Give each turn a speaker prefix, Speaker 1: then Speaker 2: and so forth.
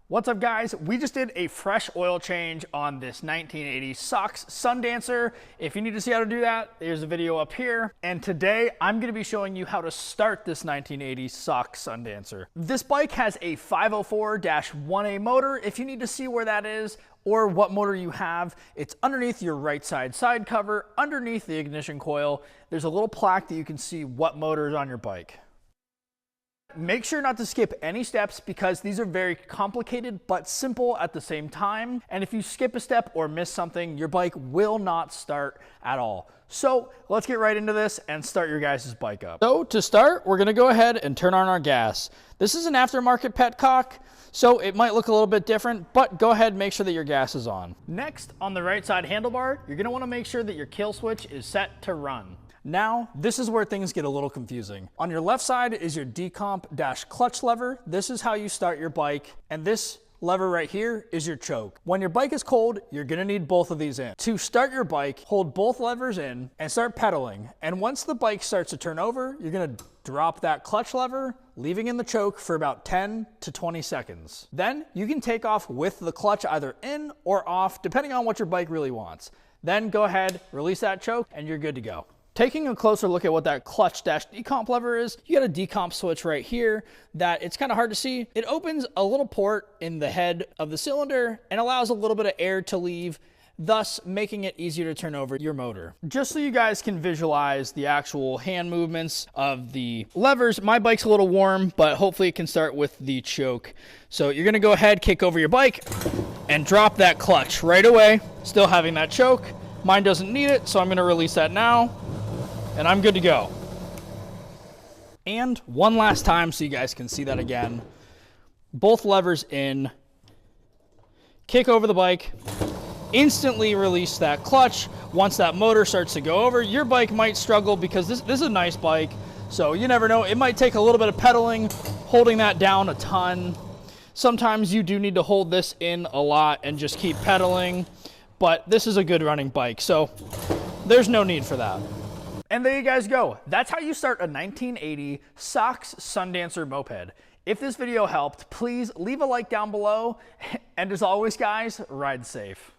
Speaker 1: What's up, guys? We just did a fresh oil change on this 1980 Sachs Sundancer. If you need to see how to do that, there's a video up here. And today I'm going to be showing you how to start this 1980 Sachs Sundancer. This bike has a 504-1A motor. If you need to see where that is or what motor you have, it's underneath your right side cover, underneath the ignition coil. There's a little plaque that you can see what motor is on your bike. Make sure not to skip any steps because these are very complicated but simple at the same time. And if you skip a step or miss something, your bike will not start at all. So let's get right into this and start your guys' bike up. So to start, we're gonna go ahead and turn on our gas. This is an aftermarket petcock, so it might look a little bit different, but go ahead and make sure that your gas is on. Next, on the right side handlebar, you're gonna wanna make sure that your kill switch is set to run. Now, this is where things get a little confusing. On your left side is your decomp-clutch lever. This is how you start your bike. And this lever right here is your choke. When your bike is cold, you're gonna need both of these in. To start your bike, hold both levers in and start pedaling. And once the bike starts to turn over, you're gonna drop that clutch lever, leaving in the choke for about 10 to 20 seconds. Then you can take off with the clutch either in or off, depending on what your bike really wants. Then go ahead, release that choke, and you're good to go. Taking a closer look at what that clutch-decomp lever is, you got a decomp switch right here that it's kind of hard to see. It opens a little port in the head of the cylinder and allows a little bit of air to leave, thus making it easier to turn over your motor. Just so you guys can visualize the actual hand movements of the levers, my bike's a little warm, but hopefully it can start with the choke. So you're gonna go ahead, kick over your bike, and drop that clutch right away, still having that choke. Mine doesn't need it, so I'm gonna release that now. And I'm good to go. And one last time so you guys can see that again. Both levers in, kick over the bike, instantly release that clutch. Once that motor starts to go over, your bike might struggle because this is a nice bike, so you never know. It might take a little bit of pedaling, holding that down a ton. Sometimes you do need to hold this in a lot and just keep pedaling, but this is a good running bike, so there's no need for that. And there you guys go. That's how you start a 1980 Sachs Sundancer moped. If this video helped, please leave a like down below. And as always, guys, ride safe.